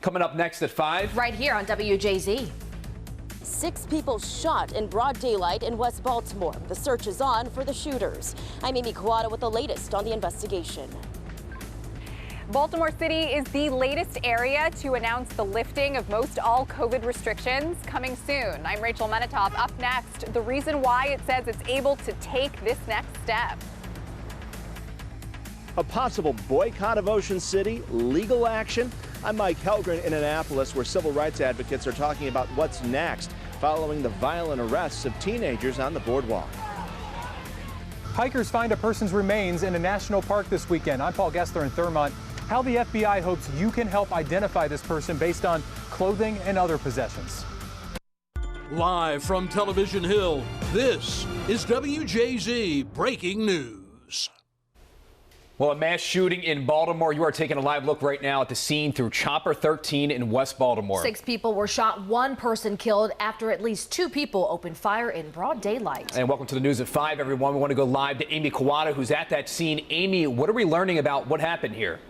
Coming up next at 5. Right here on WJZ. 6 people shot in broad daylight in West Baltimore. The search is on for the shooters. I'm Amy Kawada with the latest on the investigation. Baltimore City is the latest area to announce the lifting of most all COVID restrictions coming soon. I'm Rachel Menitoff. Up next, the reason why it says it's able to take this next step. A possible boycott of Ocean City, legal action. I'm Mike Helgren in Annapolis, where civil rights advocates are talking about what's next following the violent arrests of teenagers on the boardwalk. Hikers find a person's remains in a national park this weekend. I'm Paul Gessler in Thurmont. How the FBI hopes you can help identify this person based on clothing and other possessions. Live from Television Hill, this is WJZ Breaking News. Well, a mass shooting in Baltimore. You are taking a live look right now at the scene through Chopper 13 in West Baltimore. 6 people were shot, 1 person killed after at least 2 people opened fire in broad daylight. And welcome to the news at 5, everyone. We want to go live to Amy Kawada, who's at that scene. Amy, what are we learning about what happened here?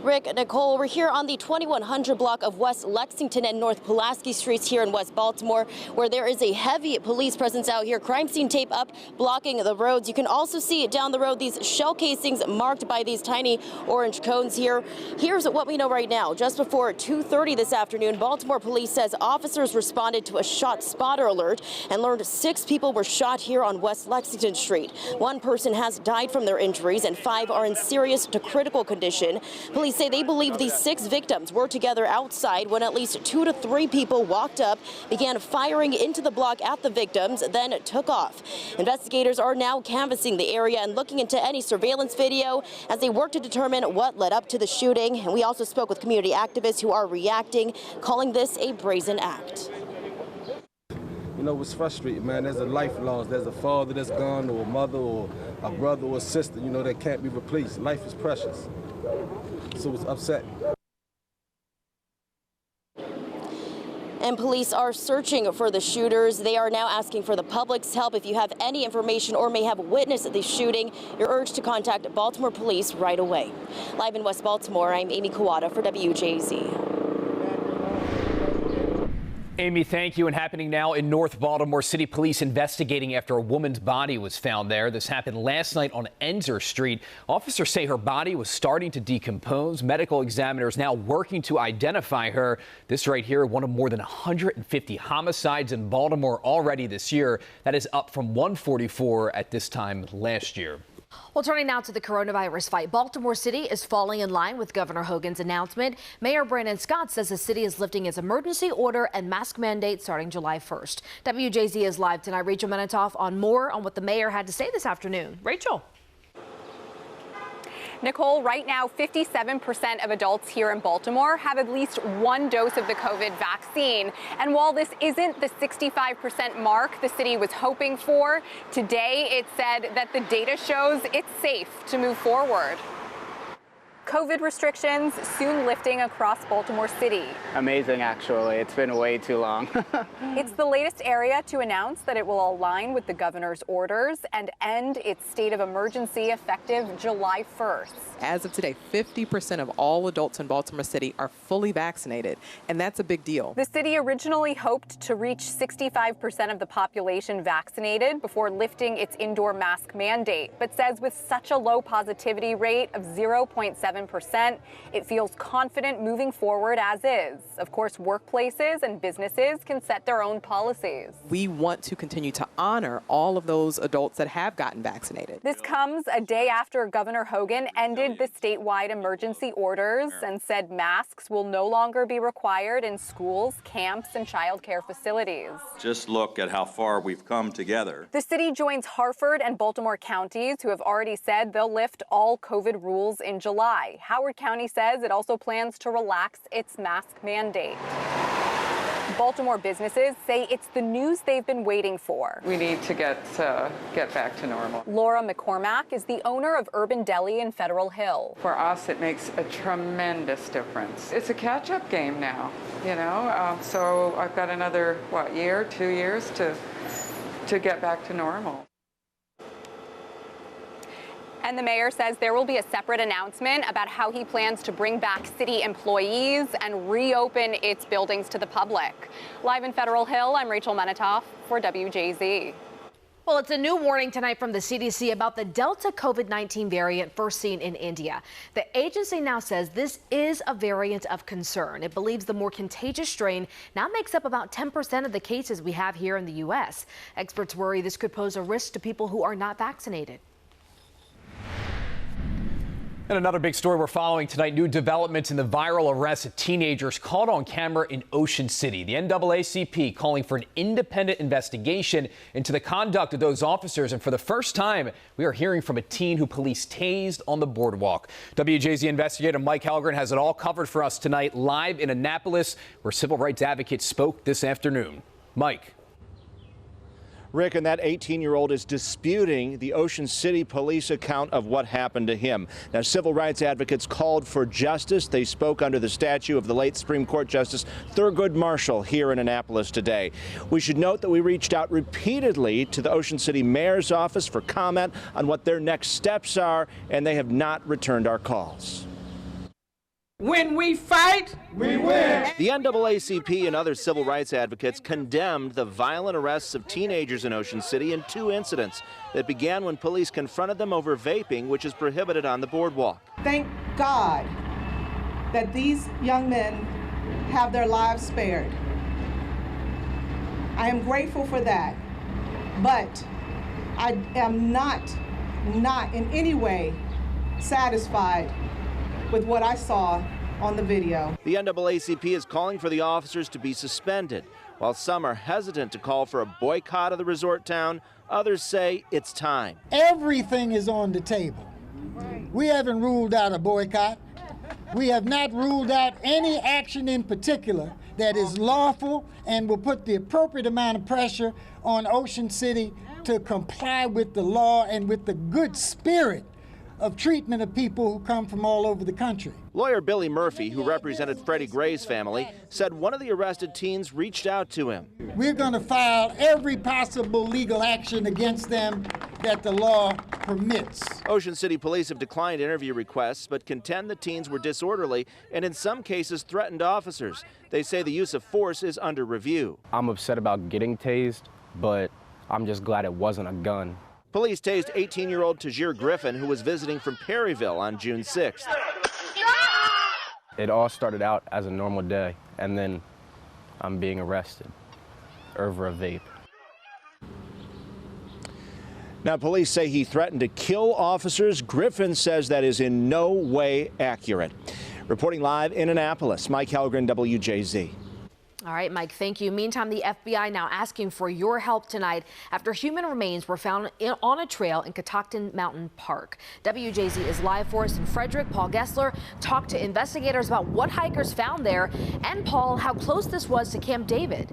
Rick, Nicole, we're here on the 2100 block of West Lexington and North Pulaski Streets here in West Baltimore, where there is a heavy police presence out here. Crime scene tape up, blocking the roads. You can also see down the road these shell casings marked by these tiny orange cones here. Here's what we know right now. Just before 2:30 this afternoon, Baltimore police says officers responded to a shot spotter alert and learned 6 people were shot here on West Lexington Street. 1 person has died from their injuries and 5 are in serious to critical condition. Police say they believe these 6 victims were together outside when at least 2 to 3 people walked up, began firing into the block at the victims, then took off. Investigators are now canvassing the area and looking into any surveillance video as they work to determine what led up to the shooting. And we also spoke with community activists who are reacting, calling this a brazen act. You know, it's frustrating, man. There's a life lost. There's a father that's gone, or a mother, or a brother, or a sister, you know, that can't be replaced. Life is precious. So it's upsetting. And police are searching for the shooters. They are now asking for the public's help. If you have any information or may have witnessed the shooting, you're urged to contact Baltimore Police right away. Live in West Baltimore, I'm Amy Kawada for WJZ. Amy, thank you. And happening now in North Baltimore, City Police investigating after a woman's body was found there. This happened last night on Enzer Street. Officers say her body was starting to decompose. Medical examiners now working to identify her. This right here, one of more than 150 homicides in Baltimore already this year. That is up from 144 at this time last year. Well, turning now to the coronavirus fight, Baltimore City is falling in line with Governor Hogan's announcement. Mayor Brandon Scott says the city is lifting its emergency order and mask mandate starting July 1st. WJZ is live tonight. Rachel Menitoff on more on what the mayor had to say this afternoon. Rachel. Nicole, right now, 57% of adults here in Baltimore have at least 1 dose of the COVID vaccine. And while this isn't the 65% mark the city was hoping for, today it said that the data shows it's safe to move forward. COVID restrictions soon lifting across Baltimore City. Amazing, actually. It's been way too long. It's the latest area to announce that it will align with the governor's orders and end its state of emergency effective July 1st. As of today, 50% of all adults in Baltimore City are fully vaccinated, and that's a big deal. The city originally hoped to reach 65% of the population vaccinated before lifting its indoor mask mandate, but says with such a low positivity rate of 0.7%, it feels confident moving forward as is. Of course, workplaces and businesses can set their own policies. We want to continue to honor all of those adults that have gotten vaccinated. This comes a day after Governor Hogan ended the statewide emergency orders and said masks will no longer be required in schools, camps, and child care facilities. Just look at how far we've come together. The city joins Harford and Baltimore counties who have already said they'll lift all COVID rules in July. Howard County says it also plans to relax its mask mandate. Baltimore businesses say it's the news they've been waiting for. We need to get back to normal. Laura McCormack is the owner of Urban Deli in Federal Hill. For us, it makes a tremendous difference. It's a catch-up game now, you know, so I've got another, 2 years to get back to normal. And the mayor says there will be a separate announcement about how he plans to bring back city employees and reopen its buildings to the public. Live in Federal Hill, I'm Rachel Menitoff for WJZ. Well, it's a new warning tonight from the CDC about the Delta COVID-19 variant first seen in India. The agency now says this is a variant of concern. It believes the more contagious strain now makes up about 10% of the cases we have here in the U.S. Experts worry this could pose a risk to people who are not vaccinated. And another big story we're following tonight, new developments in the viral arrest of teenagers caught on camera in Ocean City. The NAACP calling for an independent investigation into the conduct of those officers. And for the first time, we are hearing from a teen who police tased on the boardwalk. WJZ investigator Mike Helgren has it all covered for us tonight, live in Annapolis, where civil rights advocates spoke this afternoon. Mike. Rick, and that 18-year-old is disputing the Ocean City police account of what happened to him. Now, civil rights advocates called for justice. They spoke under the statue of the late Supreme Court Justice Thurgood Marshall here in Annapolis today. We should note that we reached out repeatedly to the Ocean City mayor's office for comment on what their next steps are, and they have not returned our calls. When we fight, we win. The NAACP and other civil rights advocates condemned the violent arrests of teenagers in Ocean City in two incidents that began when police confronted them over vaping, which is prohibited on the boardwalk. Thank God that these young men have their lives spared. I am grateful for that, but I am not in any way satisfied with what I saw on the video. The NAACP is calling for the officers to be suspended. While some are hesitant to call for a boycott of the resort town, others say it's time. Everything is on the table. We haven't ruled out a boycott. We have not ruled out any action in particular that is lawful and will put the appropriate amount of pressure on Ocean City to comply with the law and with the good spirit of treatment of people who come from all over the country. Lawyer Billy Murphy, who represented Freddie Gray's family, said one of the arrested teens reached out to him. We're going to file every possible legal action against them that the law permits. Ocean City police have declined interview requests, but contend the teens were disorderly and in some cases threatened officers. They say the use of force is under review. I'm upset about getting tased, but I'm just glad it wasn't a gun. Police tased 18-year-old Tajir Griffin, who was visiting from Perryville on June 6th. It all started out as a normal day, and then I'm being arrested over a vape. Now, police say he threatened to kill officers. Griffin says that is in no way accurate. Reporting live in Annapolis, Mike Helgren, WJZ. All right, Mike, thank you. Meantime, the FBI now asking for your help tonight after human remains were found on a trail in Catoctin Mountain Park. WJZ is live for us in Frederick. Paul Gessler talked to investigators about what hikers found there, and Paul, how close this was to Camp David.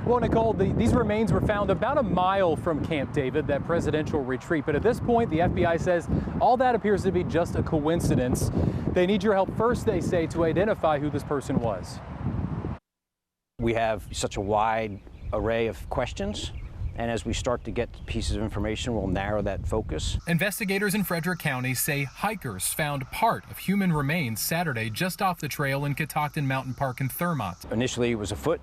Well, Nicole, these remains were found about a mile from Camp David, that presidential retreat. But at this point, the FBI says all that appears to be just a coincidence. They need your help first, they say, to identify who this person was. We have such a wide array of questions, and as we start to get pieces of information, we'll narrow that focus. Investigators in Frederick County say hikers found part of human remains Saturday just off the trail in Catoctin Mountain Park in Thurmont. Initially, it was a foot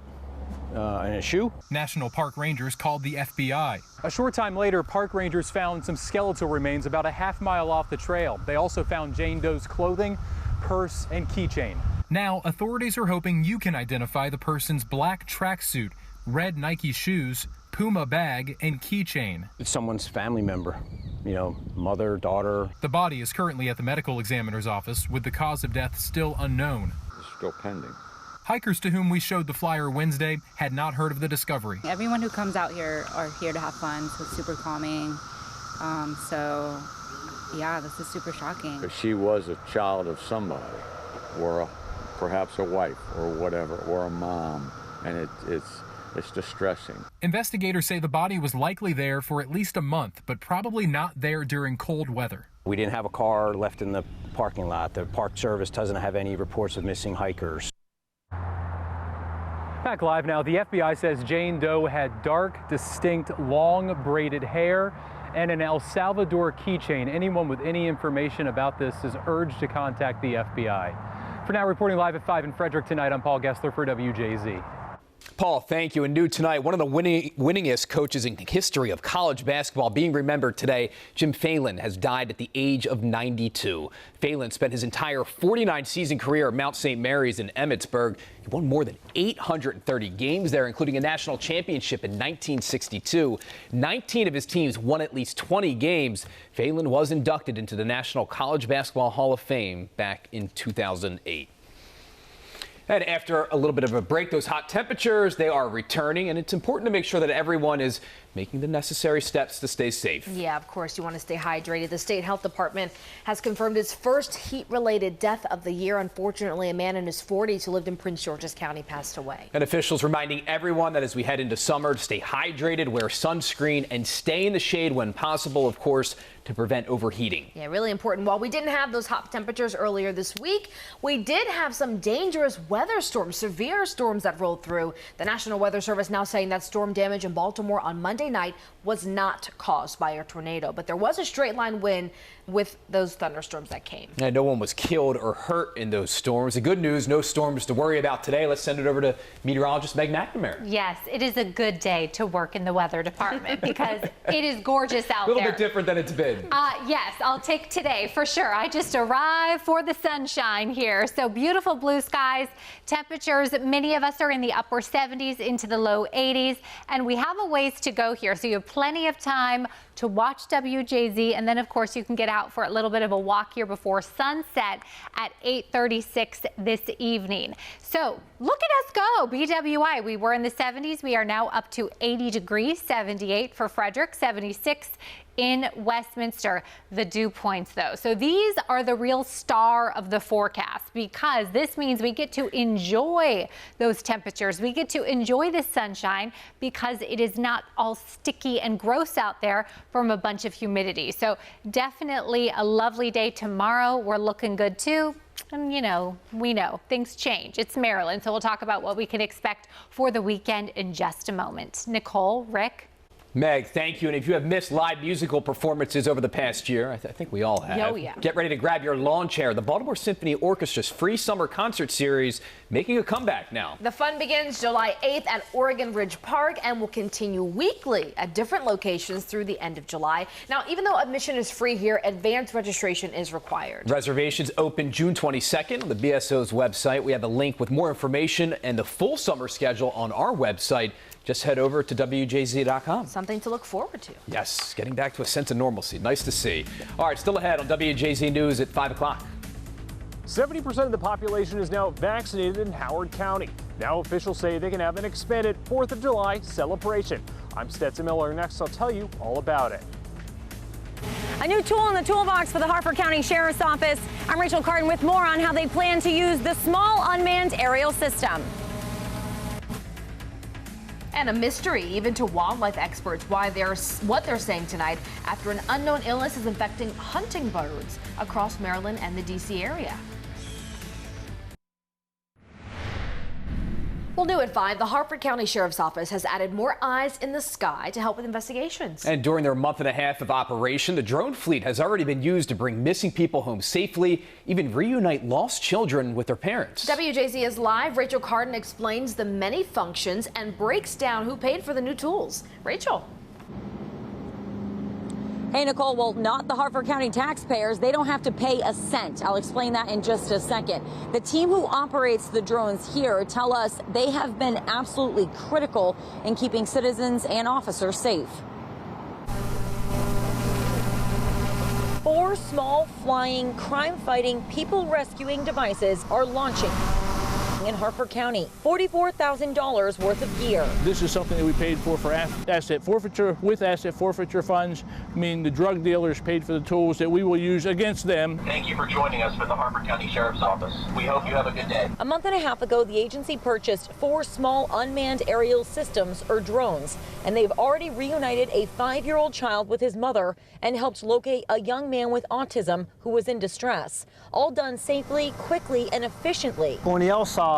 and a shoe. National Park Rangers called the FBI. A short time later, park rangers found some skeletal remains about a half-mile off the trail. They also found Jane Doe's clothing, purse, and keychain. Now, authorities are hoping you can identify the person's black tracksuit, red Nike shoes, Puma bag, and keychain. It's someone's family member, mother, daughter. The body is currently at the medical examiner's office, with the cause of death still unknown. It's still pending. Hikers to whom we showed the flyer Wednesday had not heard of the discovery. Everyone who comes out here are here to have fun, so it's super calming. Yeah, this is super shocking. If she was a child of somebody, or perhaps a wife, or whatever, or a mom, and it's distressing. Investigators say the body was likely there for at least a month, but probably not there during cold weather. We didn't have a car left in the parking lot. The Park Service doesn't have any reports of missing hikers. Back live now, the FBI says Jane Doe had dark, distinct, long braided hair and an El Salvador keychain. Anyone with any information about this is urged to contact the FBI. For now, reporting live at 5 in Frederick tonight, I'm Paul Gessler for WJZ. Paul, thank you. And new tonight, one of the winningest coaches in history of college basketball being remembered today. Jim Phelan has died at the age of 92. Phelan spent his entire 49-season career at Mount St. Mary's in Emmitsburg. He won more than 830 games there, including a national championship in 1962. 19 of his teams won at least 20 games. Phelan was inducted into the National College Basketball Hall of Fame back in 2008. And after a little bit of a break, those hot temperatures, they are returning, and it's important to make sure that everyone is making the necessary steps to stay safe. Yeah, of course, you want to stay hydrated. The state health department has confirmed its first heat-related death of the year. Unfortunately, a man in his 40s who lived in Prince George's County passed away. And officials reminding everyone that as we head into summer, to stay hydrated, wear sunscreen, and stay in the shade when possible, of course, to prevent overheating. Yeah, really important. While we didn't have those hot temperatures earlier this week, we did have some dangerous weather storms, severe storms that rolled through. The National Weather Service now saying that storm damage in Baltimore on Monday night was not caused by a tornado, but there was a straight line wind with those thunderstorms that came. And no one was killed or hurt in those storms. The good news, no storms to worry about today. Let's send it over to meteorologist Meg McNamara. Yes, it is a good day to work in the weather department because it is gorgeous out there. A little bit different than it's been. Yes, I'll take today for sure. I just arrived for the sunshine here. So beautiful blue skies, temperatures, many of us are in the upper 70s into the low 80s, and we have a ways to go here. So you have plenty of time to watch WJZ, and then of course you can get out for a little bit of a walk here before sunset at 8:36 this evening. So look at us go, BWI. We were in the 70s. We are now up to 80 degrees, 78 for Frederick, 76 in Westminster. The dew points though. So these are the real star of the forecast because this means we get to enjoy those temperatures. We get to enjoy the sunshine because it is not all sticky and gross out there from a bunch of humidity. So definitely a lovely day tomorrow. We're looking good too. And you know, we know things change. It's Maryland. So we'll talk about what we can expect for the weekend in just a moment. Nicole, Rick. Meg, thank you. And if you have missed live musical performances over the past year, I think we all have. Oh, yeah. Get ready to grab your lawn chair. The Baltimore Symphony Orchestra's free summer concert series making a comeback now. The fun begins July 8th at Oregon Ridge Park and will continue weekly at different locations through the end of July. Now, even though admission is free here, advanced registration is required. Reservations open June 22nd on the BSO's website. We have a link with more information and the full summer schedule on our website. Just head over to WJZ.com. Something to look forward to. Yes, getting back to a sense of normalcy. Nice to see. All right, still ahead on WJZ News at 5 o'clock. 70% of the population is now vaccinated in Howard County. Now officials say they can have an expanded 4th of July celebration. I'm Stetson Miller. Next, I'll tell you all about it. A new tool in the toolbox for the Harford County Sheriff's Office. I'm Rachel Carden with more on how they plan to use the small unmanned aerial system. And a mystery even to wildlife experts what they're saying tonight after an unknown illness is infecting hunting birds across Maryland and the D.C. area. Well, new at 5, the Harford County Sheriff's Office has added more eyes in the sky to help with investigations. And during their month and a half of operation, the drone fleet has already been used to bring missing people home safely, even reunite lost children with their parents. WJZ is live. Rachel Carden explains the many functions and breaks down who paid for the new tools. Rachel. Hey, Nicole, well, not the Harford County taxpayers. They don't have to pay a cent. I'll explain that in just a second. The team who operates the drones here tell us they have been absolutely critical in keeping citizens and officers safe. 4 small flying, crime-fighting, people-rescuing devices are launching in Harford County. $44,000 worth of gear. This is something that we paid for asset forfeiture with asset forfeiture funds. I mean, the drug dealers paid for the tools that we will use against them. Thank you for joining us for the Harford County Sheriff's Office. We hope you have a good day. A month and a half ago, the agency purchased 4 small unmanned aerial systems, or drones, and they've already reunited a 5-year-old child with his mother and helped locate a young man with autism who was in distress. All done safely, quickly, and efficiently. On the outside,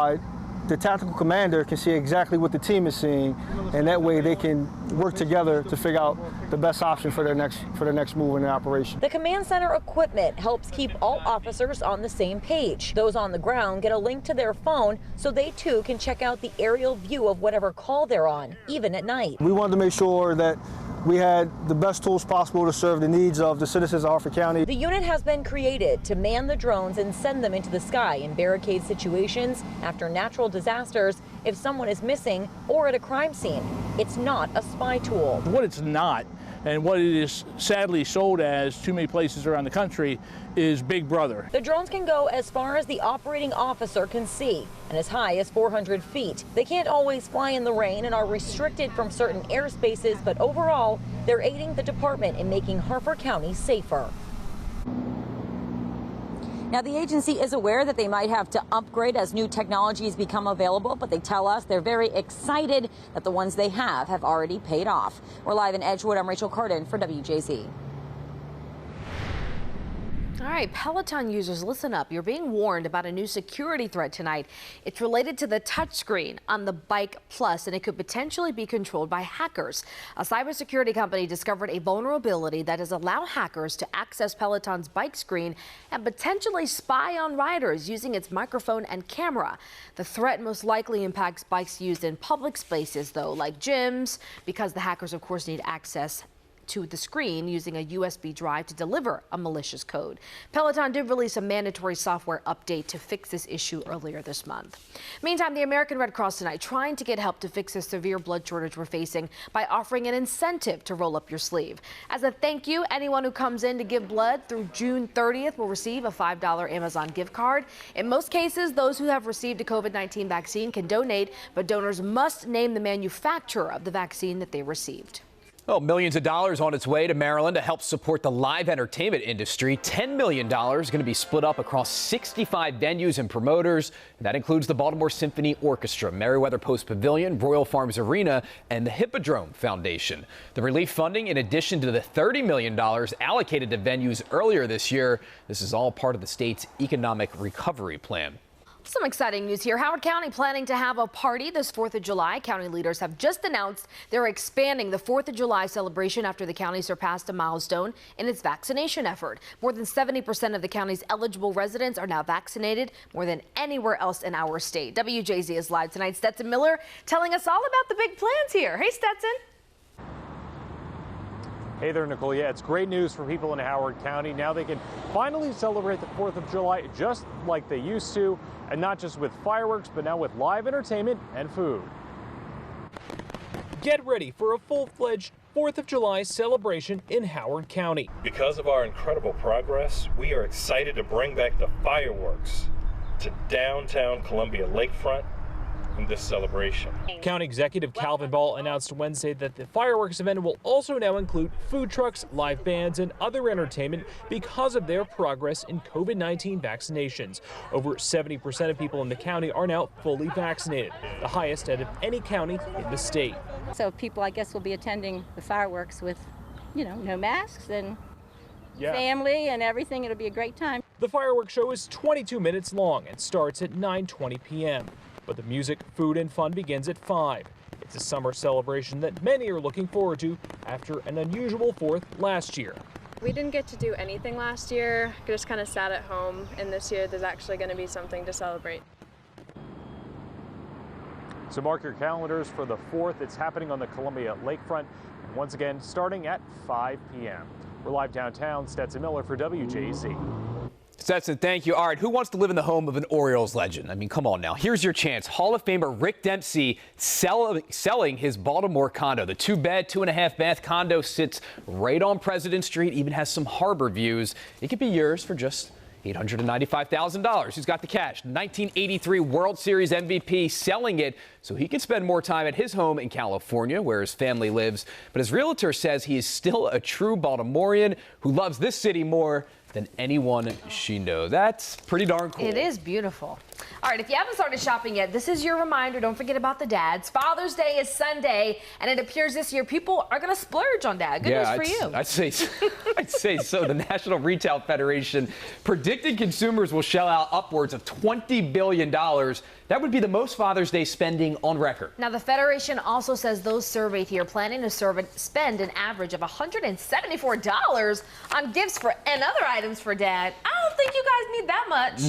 the tactical commander can see exactly what the team is seeing, and that way they can work together to figure out the best option for their next move in the operation. The command center equipment helps keep all officers on the same page. Those on the ground get a link to their phone so they too can check out the aerial view of whatever call they're on, even at night. We wanted to make sure that we had the best tools possible to serve the needs of the citizens of Harford County. The unit has been created to man the drones and send them into the sky in barricade situations after natural disasters if someone is missing or at a crime scene. It's not a spy tool. What it's not, and what it is sadly sold as too many places around the country, is Big Brother. The drones can go as far as the operating officer can see and as high as 400 feet. They can't always fly in the rain and are restricted from certain airspaces, but overall, they're aiding the department in making Harford County safer. Now, the agency is aware that they might have to upgrade as new technologies become available, but they tell us they're very excited that the ones they have already paid off. We're live in Edgewood. I'm Rachel Carden for WJZ. All right, Peloton users, listen up. You're being warned about a new security threat tonight. It's related to the touchscreen on the Bike Plus, and it could potentially be controlled by hackers. A cybersecurity company discovered a vulnerability that has allowed hackers to access Peloton's bike screen and potentially spy on riders using its microphone and camera. The threat most likely impacts bikes used in public spaces, though, like gyms, because the hackers, of course, need access to the screen using a USB drive to deliver a malicious code. Peloton did release a mandatory software update to fix this issue earlier this month. Meantime, the American Red Cross tonight trying to get help to fix the severe blood shortage we're facing by offering an incentive to roll up your sleeve. As a thank you, anyone who comes in to give blood through June 30th will receive a $5 Amazon gift card. In most cases, those who have received a COVID-19 vaccine can donate, but donors must name the manufacturer of the vaccine that they received. Well, millions of dollars on its way to Maryland to help support the live entertainment industry. $10 million going to be split up across 65 venues and promoters. That includes the Baltimore Symphony Orchestra, Merriweather Post Pavilion, Royal Farms Arena, and the Hippodrome Foundation. The relief funding, in addition to the $30 million allocated to venues earlier this year, this is all part of the state's economic recovery plan. Some exciting news here. Howard County planning to have a party this 4th of July. County leaders have just announced they're expanding the 4th of July celebration after the county surpassed a milestone in its vaccination effort. More than 70% of the county's eligible residents are now vaccinated, more than anywhere else in our state. WJZ is live tonight. Stetson Miller telling us all about the big plans here. Hey, Stetson. Hey there, Nicole. Yeah, it's great news for people in Howard County. Now they can finally celebrate the 4th of July just like they used to, and not just with fireworks, but now with live entertainment and food. Get ready for a full-fledged 4th of July celebration in Howard County. Because of our incredible progress, we are excited to bring back the fireworks to downtown Columbia Lakefront in this celebration. County Executive Calvin Ball announced Wednesday that the fireworks event will also now include food trucks, live bands, and other entertainment because of their progress in COVID-19 vaccinations. Over 70% of people in the county are now fully vaccinated, the highest out of any county in the state. So people, I guess, will be attending the fireworks with, no masks and family and everything. It'll be a great time. The fireworks show is 22 minutes long and starts at 9:20 p.m. But the music, food, and fun begins at 5. It's a summer celebration that many are looking forward to after an unusual 4th last year. We didn't get to do anything last year, just kind of sat at home, and this year there's actually going to be something to celebrate. So mark your calendars for the 4th. It's happening on the Columbia Lakefront, and once again, starting at 5 p.m. We're live downtown. Stetson Miller for WJZ. Stetson, thank you. All right, who wants to live in the home of an Orioles legend? I mean, come on now. Here's your chance. Hall of Famer Rick Dempsey selling his Baltimore condo. The 2-bed, 2.5-bath condo sits right on President Street, even has some harbor views. It could be yours for just $895,000. Who's got the cash? 1983 World Series MVP selling it so he can spend more time at his home in California, where his family lives. But his realtor says he is still a true Baltimorean who loves this city more than anyone she knows. That's pretty darn cool. It is beautiful. All right, if you haven't started shopping yet, this is your reminder. Don't forget about the dads. Father's Day is Sunday, and it appears this year people are going to splurge on dad. Good news for you. I'd say so. The National Retail Federation predicted consumers will shell out upwards of $20 billion. That would be the most Father's Day spending on record. Now, the Federation also says those surveyed here planning to spend an average of $174 on gifts and other items for dad. I don't think you guys need that much.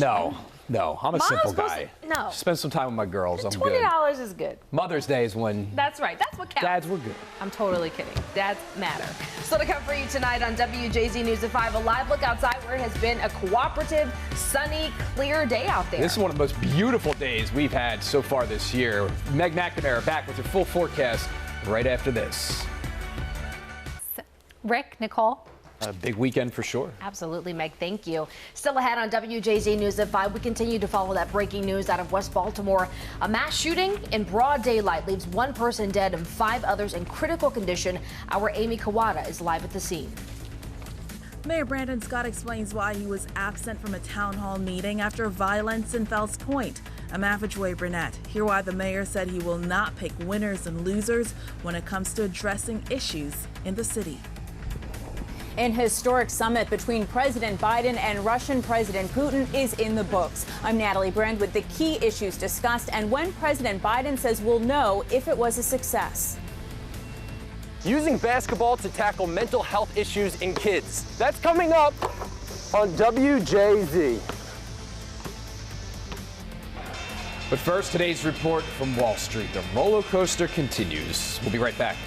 No, I'm a simple guy. No. Spend some time with my girls. I'm $20 good. is good. Mother's Day is when. That's right. That's what counts. Dads were good. I'm totally kidding. Dads matter. Still to come for you tonight on WJZ News at 5. A live look outside where it has been a cooperative, sunny, clear day out there. This is one of the most beautiful days we've had so far this year. Meg McNamara back with your full forecast right after this. Rick, Nicole. A big weekend for sure. Absolutely, Meg. Thank you. Still ahead on WJZ News at 5, we continue to follow that breaking news out of West Baltimore. A mass shooting in broad daylight leaves one person dead and 5 others in critical condition. Our Amy Kawada is live at the scene. Mayor Brandon Scott explains why he was absent from a town hall meeting after violence in Fells Point. I'm Avajway Burnett. Hear why the mayor said he will not pick winners and losers when it comes to addressing issues in the city. An historic summit between President Biden and Russian President Putin is in the books. I'm Natalie Brand with the key issues discussed and when President Biden says we'll know if it was a success. Using basketball to tackle mental health issues in kids. That's coming up on WJZ. But first, today's report from Wall Street. The roller coaster continues. We'll be right back.